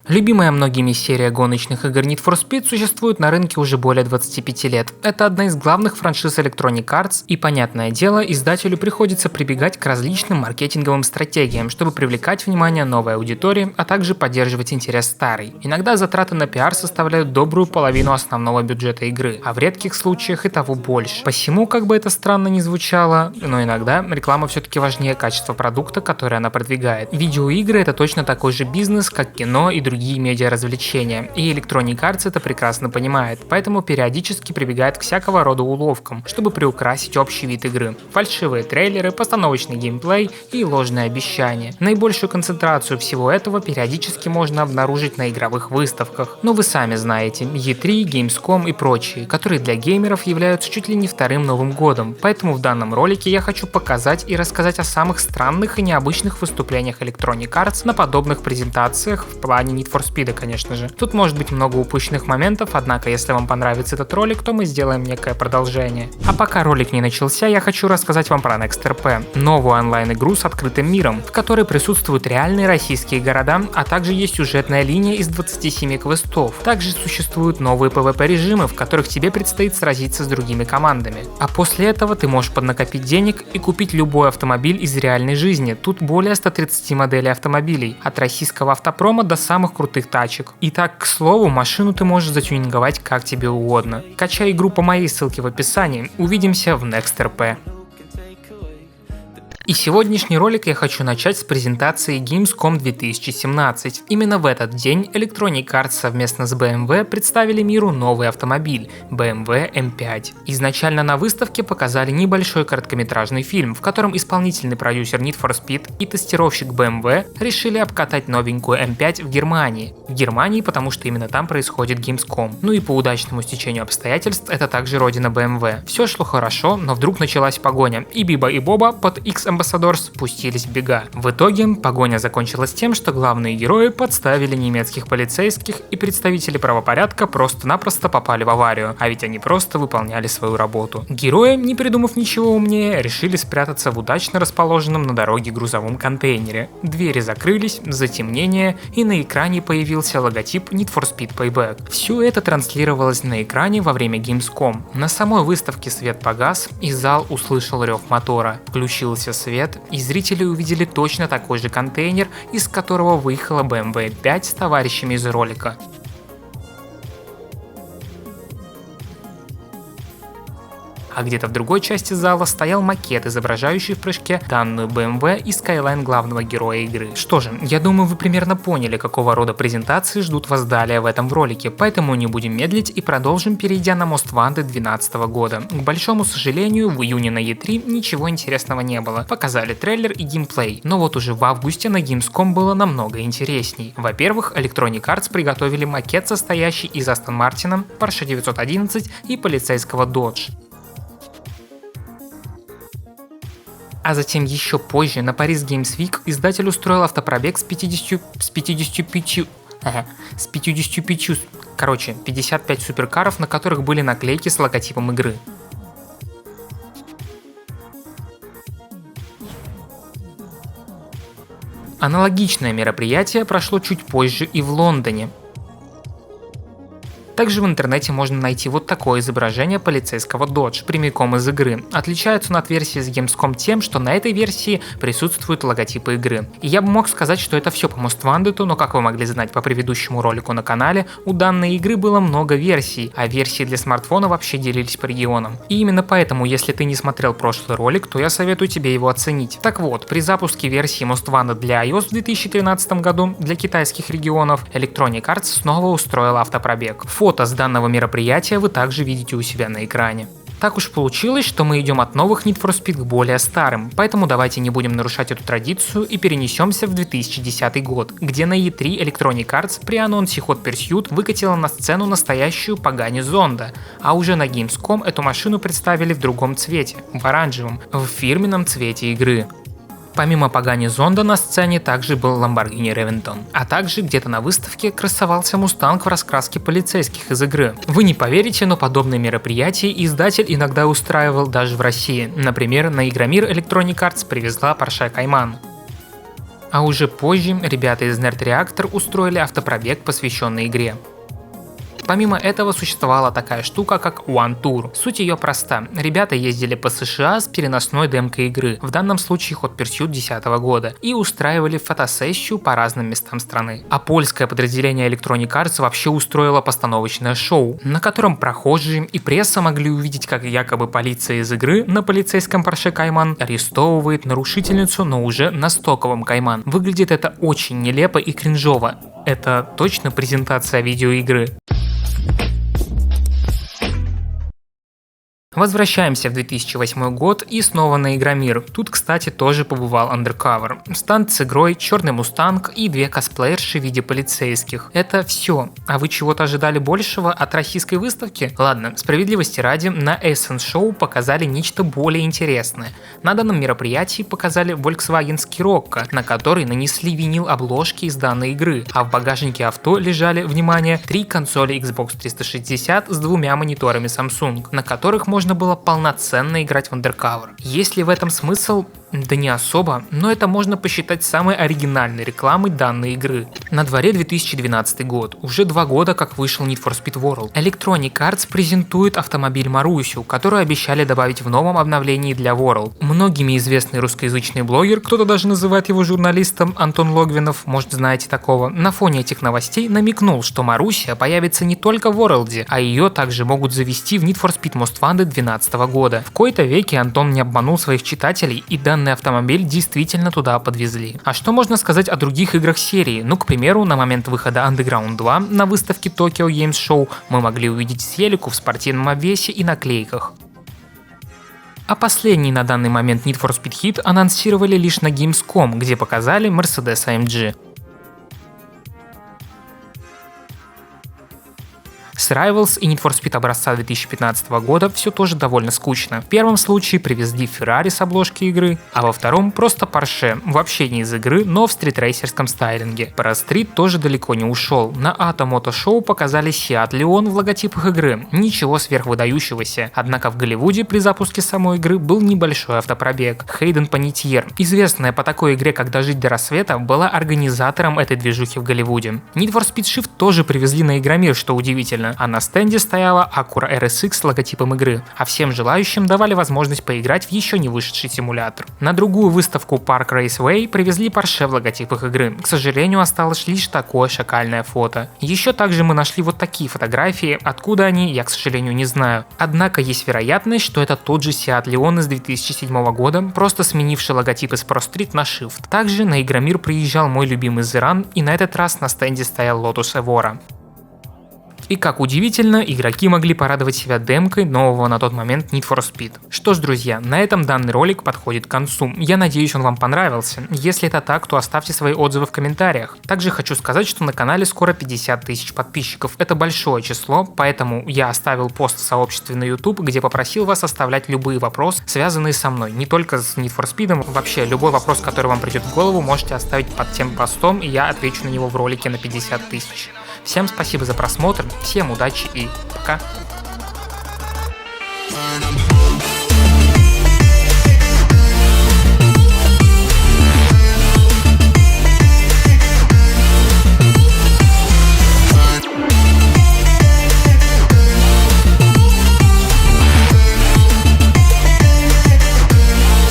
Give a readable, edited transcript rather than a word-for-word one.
Любимая многими серия гоночных игр Need for Speed существует на рынке уже более 25 лет. Это одна из главных франшиз Electronic Arts, и, понятное дело, издателю приходится прибегать к различным маркетинговым стратегиям, чтобы привлекать внимание новой аудитории, а также поддерживать интерес старой. Иногда затраты на пиар составляют добрую половину основного бюджета игры, а в редких случаях и того больше. Посему, как бы это странно ни звучало, но иногда реклама все-таки важнее качества продукта, который она продвигает. Видеоигры — это точно такой же бизнес, как кино и другие медиаразвлечения, и Electronic Arts это прекрасно понимает, поэтому периодически прибегает к всякого рода уловкам, чтобы приукрасить общий вид игры. Фальшивые трейлеры, постановочный геймплей и ложные обещания. Наибольшую концентрацию всего этого периодически можно обнаружить на игровых выставках. Но вы сами знаете, E3, Gamescom и прочие, которые для геймеров являются чуть ли не вторым Новым годом, поэтому в данном ролике я хочу показать и рассказать о самых странных и необычных выступлениях Electronic Arts на подобных презентациях в плане Need for Speed, конечно же. Тут может быть много упущенных моментов, однако если вам понравится этот ролик, то мы сделаем некое продолжение. А пока ролик не начался, я хочу рассказать вам про NextRP, новую онлайн-игру с открытым миром, в которой присутствуют реальные российские города, а также есть сюжетная линия из 27 квестов. Также существуют новые PvP-режимы, в которых тебе предстоит сразиться с другими командами. А после этого ты можешь поднакопить денег и купить любой автомобиль из реальной жизни. Тут более 130 моделей автомобилей, от российского автопрома до самых крутых тачек. Итак, к слову, машину ты можешь затюнинговать как тебе угодно. Качай игру по моей ссылке в описании. Увидимся в NextRP. И сегодняшний ролик я хочу начать с презентации Gamescom 2017. Именно в этот день Electronic Arts совместно с BMW представили миру новый автомобиль BMW M5. Изначально на выставке показали небольшой короткометражный фильм, в котором исполнительный продюсер Need for Speed и тестировщик BMW решили обкатать новенькую M5 в Германии. В Германии, потому что именно там происходит Gamescom. Ну и по удачному стечению обстоятельств это также родина BMW. Все шло хорошо, но вдруг началась погоня, и Биба и Боба под X-Ambassadors пустились в бега. В итоге погоня закончилась тем, что главные герои подставили немецких полицейских, и представители правопорядка просто-напросто попали в аварию, а ведь они просто выполняли свою работу. Герои, не придумав ничего умнее, решили спрятаться в удачно расположенном на дороге грузовом контейнере. Двери закрылись, затемнение, и на экране появился логотип Need for Speed Payback. Все это транслировалось на экране во время Gamescom. На самой выставке свет погас, и зал услышал рев мотора. Включился свет, и зрители увидели точно такой же контейнер, из которого выехала BMW 5 с товарищами из ролика. А где-то в другой части зала стоял макет, изображающий в прыжке данную BMW и Skyline главного героя игры. Что же, я думаю, вы примерно поняли, какого рода презентации ждут вас далее в этом ролике, поэтому не будем медлить и продолжим, перейдя на Most Wanted 2012 года. К большому сожалению, в июне на E3 ничего интересного не было. Показали трейлер и геймплей, но вот уже в августе на Gamescom было намного интересней. Во-первых, Electronic Arts приготовили макет, состоящий из Aston Martin, Porsche 911 и полицейского Dodge. А затем еще позже на Paris Games Week издатель устроил автопробег с 55 суперкаров, на которых были наклейки с логотипом игры. Аналогичное мероприятие прошло чуть позже и в Лондоне. Также в интернете можно найти вот такое изображение полицейского Dodge прямиком из игры. Отличается он от версии с Gamescom тем, что на этой версии присутствуют логотипы игры. И я бы мог сказать, что это все по Most Wanted, но как вы могли знать по предыдущему ролику на канале, у данной игры было много версий, а версии для смартфона вообще делились по регионам. И именно поэтому, если ты не смотрел прошлый ролик, то я советую тебе его оценить. Так вот, при запуске версии Most Wanted для iOS в 2013 году для китайских регионов Electronic Arts снова устроила автопробег. Фото с данного мероприятия вы также видите у себя на экране. Так уж получилось, что мы идем от новых Need for Speed к более старым, поэтому давайте не будем нарушать эту традицию и перенесемся в 2010 год, где на E3 Electronic Arts при анонсе Hot Pursuit выкатила на сцену настоящую Pagani Zonda, а уже на Gamescom эту машину представили в другом цвете, в оранжевом, в фирменном цвете игры. Помимо Pagani Zonda на сцене также был Lamborghini Reventón, а также где-то на выставке красовался Mustang в раскраске полицейских из игры. Вы не поверите, но подобные мероприятия издатель иногда устраивал даже в России. Например, на Игромир Electronic Arts привезла Porsche Cayman. А уже позже ребята из Nerd Reactor устроили автопробег, посвященный игре. Помимо этого существовала такая штука, как One Tour. Суть ее проста. Ребята ездили по США с переносной демкой игры, в данном случае Hot Pursuit 2010 года, и устраивали фотосессию по разным местам страны. А польское подразделение Electronic Arts вообще устроило постановочное шоу, на котором прохожие и пресса могли увидеть, как якобы полиция из игры на полицейском Porsche Cayman арестовывает нарушительницу, но уже на стоковом Cayman. Выглядит это очень нелепо и кринжово. Это точно презентация видеоигры. Возвращаемся в 2008 год и снова на Игромир. Тут, кстати, тоже побывал Undercover. Стенд с игрой, черный мустанг и 2 косплеерши в виде полицейских. Это все. А вы чего-то ожидали большего от российской выставки? Ладно, справедливости ради, на Essence Show показали нечто более интересное. На данном мероприятии показали Volkswagen Scirocco, на который нанесли винил обложки из данной игры, а в багажнике авто лежали, внимание, 3 консоли Xbox 360 с 2 мониторами Samsung, на которых можно было полноценно играть в Undercover. Есть ли в этом смысл? Да не особо, но это можно посчитать самой оригинальной рекламой данной игры. На дворе 2012 год, уже 2 года как вышел Need for Speed World. Electronic Arts презентует автомобиль Марусю, которую обещали добавить в новом обновлении для World. Многими известный русскоязычный блогер, кто-то даже называет его журналистом, Антон Логвинов, может знаете такого, на фоне этих новостей намекнул, что Маруся появится не только в World, а ее также могут завести в Need for Speed Most Wanted 2012 года. В кои-то веке Антон не обманул своих читателей, и данный автомобиль действительно туда подвезли. А что можно сказать о других играх серии? Ну, к примеру, на момент выхода Underground 2 на выставке Tokyo Games Show мы могли увидеть Селику в спортивном обвесе и наклейках. А последний на данный момент Need for Speed Heat анонсировали лишь на Gamescom, где показали Mercedes AMG. С Rivals и Need for Speed образца 2015 года все тоже довольно скучно. В первом случае привезли Ferrari с обложки игры, а во втором просто Porsche, вообще не из игры, но в стритрейсерском стайлинге. Про стрит тоже далеко не ушел. На Auto Moto Show показали Seat Leon в логотипах игры. Ничего сверхвыдающегося. Однако в Голливуде при запуске самой игры был небольшой автопробег. Хейден Панетьер, известная по такой игре как «Дожить до рассвета», была организатором этой движухи в Голливуде. Need for Speed Shift тоже привезли на Игромир, что удивительно. А на стенде стояла Acura RSX с логотипом игры, а всем желающим давали возможность поиграть в еще не вышедший симулятор. На другую выставку Park Raceway привезли Porsche в логотипах игры. К сожалению, осталось лишь такое шакальное фото. Еще также мы нашли вот такие фотографии, откуда они, я, к сожалению, не знаю. Однако есть вероятность, что это тот же Seat Leon из 2007 года, просто сменивший логотип из Pro Street на Shift. Также на Игромир приезжал мой любимый Зеран, и на этот раз на стенде стоял Lotus Evora. И как удивительно, игроки могли порадовать себя демкой нового на тот момент Need for Speed. Что ж, друзья, на этом данный ролик подходит к концу. Я надеюсь, он вам понравился. Если это так, то оставьте свои отзывы в комментариях. Также хочу сказать, что на канале скоро 50 тысяч подписчиков. Это большое число, поэтому я оставил пост в сообществе на YouTube, где попросил вас оставлять любые вопросы, связанные со мной. Не только с Need for Speed, вообще любой вопрос, который вам придет в голову, можете оставить под тем постом, и я отвечу на него в ролике на 50 тысяч. Всем спасибо за просмотр, всем удачи и пока!